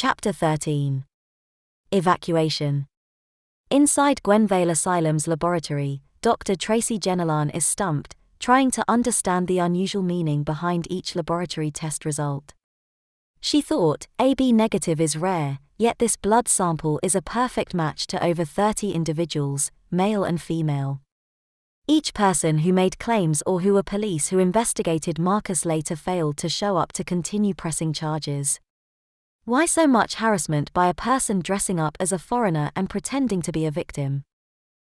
Chapter 13. Evacuation. Inside Gwenvale Asylum's laboratory, Dr. Tracy Jennelan is stumped, trying to understand the unusual meaning behind each laboratory test result. She thought, AB negative is rare, yet this blood sample is a perfect match to over 30 individuals, male and female. Each person who made claims or who were police who investigated Marcus later failed to show up to continue pressing charges. Why so much harassment by a person dressing up as a foreigner and pretending to be a victim?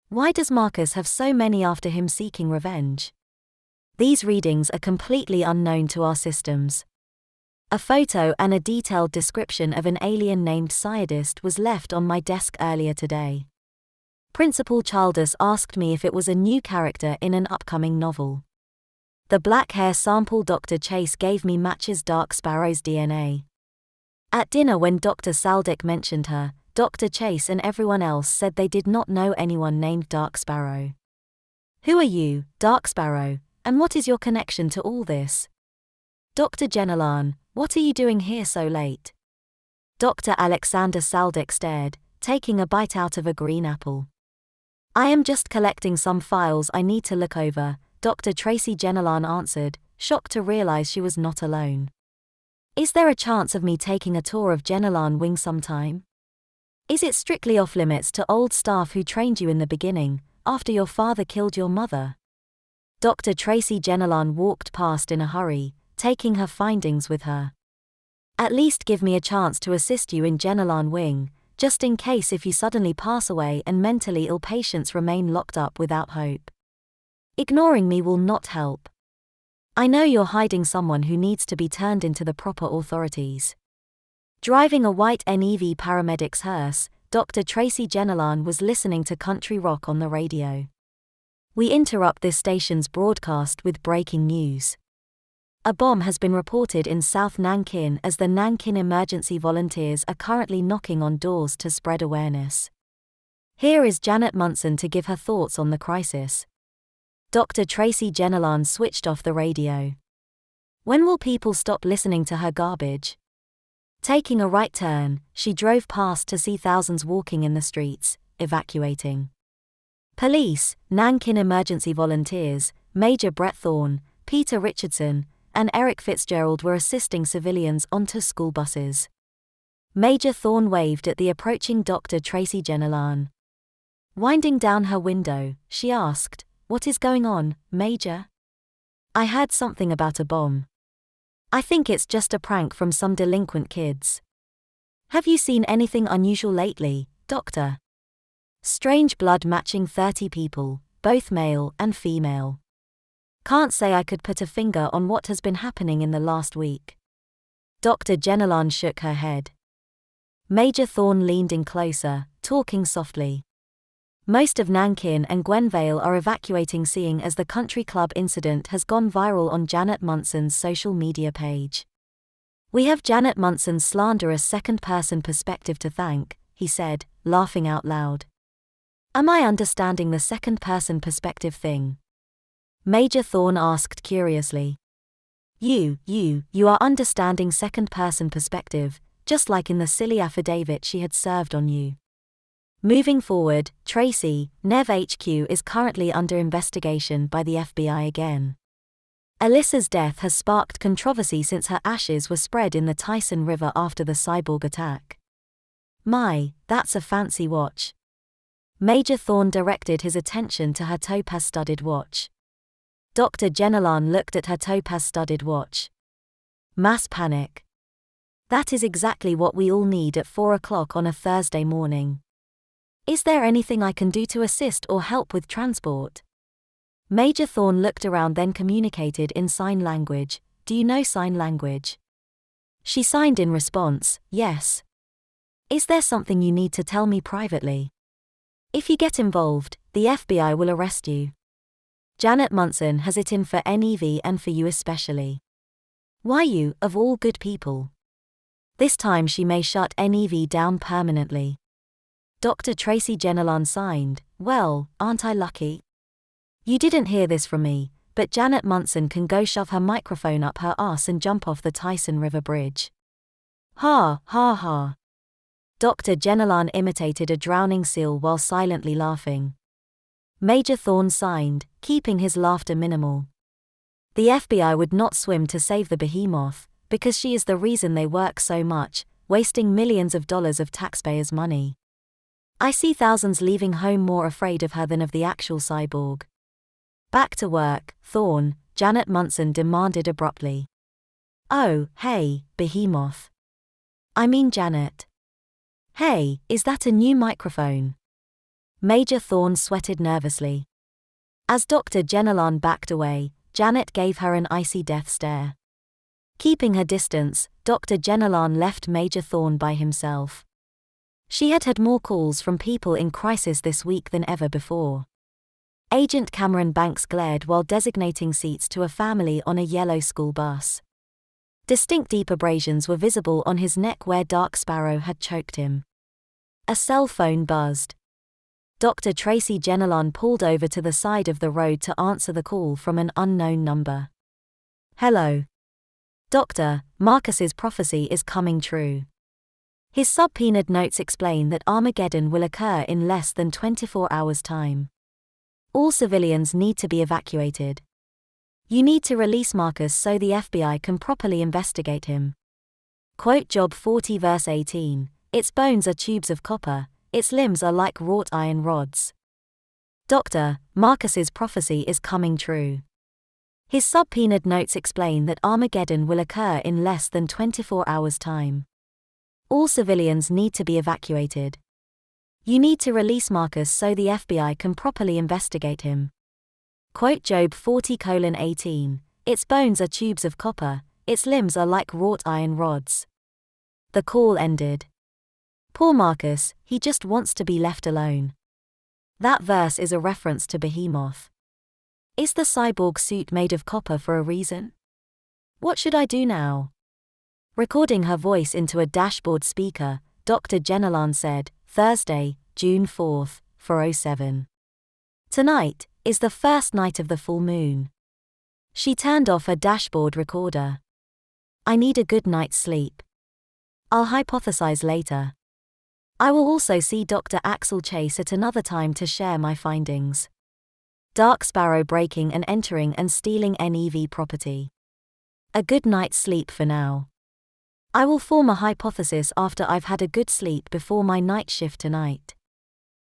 Why does Marcus have so many after him seeking revenge? These readings are completely unknown to our systems. A photo and a detailed description of an alien named Scientist was left on my desk earlier today. Principal Childers asked me if it was a new character in an upcoming novel. The black hair sample Dr. Chase gave me matches Dark Sparrow's DNA. At dinner when Dr. Saldick mentioned her, Dr. Chase and everyone else said they did not know anyone named Dark Sparrow. Who are you, Dark Sparrow, and what is your connection to all this? Dr. Jennelan, what are you doing here so late? Dr. Alexander Saldick stared, taking a bite out of a green apple. I am just collecting some files I need to look over, Dr. Tracy Jennelan answered, shocked to realize she was not alone. Is there a chance of me taking a tour of Jennelan Wing sometime? Is it strictly off limits to old staff who trained you in the beginning, after your father killed your mother? Dr. Tracy Jennelan walked past in a hurry, taking her findings with her. At least give me a chance to assist you in Jennelan Wing, just in case if you suddenly pass away and mentally ill patients remain locked up without hope. Ignoring me will not help. I know you're hiding someone who needs to be turned into the proper authorities. Driving a white NEV paramedic's hearse, Dr. Tracy Jennelan was listening to country rock on the radio. We interrupt this station's broadcast with breaking news. A bomb has been reported in South Nankin as the Nankin emergency volunteers are currently knocking on doors to spread awareness. Here is Janet Munson to give her thoughts on the crisis. Dr. Tracy Jennelan switched off the radio. When will people stop listening to her garbage? Taking a right turn, she drove past to see thousands walking in the streets, evacuating. Police, Nankin emergency volunteers, Major Brett Thorne, Peter Richardson, and Eric Fitzgerald were assisting civilians onto school buses. Major Thorne waved at the approaching Dr. Tracy Jennelan. Winding down her window, she asked, "What is going on, Major?" "I heard something about a bomb. I think it's just a prank from some delinquent kids." "Have you seen anything unusual lately, Doctor?" "Strange blood matching 30 people, both male and female. Can't say I could put a finger on what has been happening in the last week." Dr. Jennelan shook her head. Major Thorne leaned in closer, talking softly. Most of Nankin and Gwenvale are evacuating, seeing as the country club incident has gone viral on Janet Munson's social media page. "We have Janet Munson's slanderous second-person perspective to thank," he said, laughing out loud. "Am I understanding the second-person perspective thing?" Major Thorne asked curiously. You are understanding second-person perspective, just like in the silly affidavit she had served on you. Moving forward, Tracy, Nev HQ is currently under investigation by the FBI again. Alyssa's death has sparked controversy since her ashes were spread in the Tyson River after the cyborg attack. My, that's a fancy watch. Major Thorne directed his attention to her topaz-studded watch. Dr. Jennelan looked at her topaz-studded watch. Mass panic. That is exactly what we all need at 4 o'clock on a Thursday morning. Is there anything I can do to assist or help with transport? Major Thorne looked around, then communicated in sign language. Do you know sign language? She signed in response, yes. Is there something you need to tell me privately? If you get involved, the FBI will arrest you. Janet Munson has it in for NEV and for you especially. Why you, of all good people? This time she may shut NEV down permanently. Dr. Tracy Jennelan signed, well, aren't I lucky? You didn't hear this from me, but Janet Munson can go shove her microphone up her arse and jump off the Tyson River Bridge. Ha, ha, ha. Dr. Jenolan imitated a drowning seal while silently laughing. Major Thorne signed, keeping his laughter minimal. The FBI would not swim to save the behemoth, because she is the reason they work so much, wasting millions of dollars of taxpayers' money. I see thousands leaving home more afraid of her than of the actual cyborg. Back to work, Thorne, Janet Munson demanded abruptly. Oh, hey, behemoth. I mean Janet. Hey, is that a new microphone? Major Thorne sweated nervously. As Dr. Jenolan backed away, Janet gave her an icy death stare. Keeping her distance, Dr. Jenolan left Major Thorne by himself. She had had more calls from people in crisis this week than ever before. Agent Cameron Banks glared while designating seats to a family on a yellow school bus. Distinct deep abrasions were visible on his neck where Dark Sparrow had choked him. A cell phone buzzed. Dr. Tracy Jenolan pulled over to the side of the road to answer the call from an unknown number. Hello. Doctor, Marcus's prophecy is coming true. His subpoenaed notes explain that Armageddon will occur in less than 24 hours' time. All civilians need to be evacuated. You need to release Marcus so the FBI can properly investigate him. Quote Job 40 verse 18, its bones are tubes of copper, its limbs are like wrought iron rods. Doctor, Marcus's prophecy is coming true. His subpoenaed notes explain that Armageddon will occur in less than 24 hours' time. All civilians need to be evacuated. You need to release Marcus so the FBI can properly investigate him. Quote Job 40:18, its bones are tubes of copper, its limbs are like wrought iron rods. The call ended. Poor Marcus, he just wants to be left alone. That verse is a reference to Behemoth. Is the cyborg suit made of copper for a reason? What should I do now? Recording her voice into a dashboard speaker, Dr. Jenolan said, Thursday, June 4th, 4:07. Tonight is the first night of the full moon. She turned off her dashboard recorder. I need a good night's sleep. I'll hypothesize later. I will also see Dr. Axel Chase at another time to share my findings. Dark Sparrow breaking and entering and stealing NEV property. A good night's sleep for now. I will form a hypothesis after I've had a good sleep before my night shift tonight.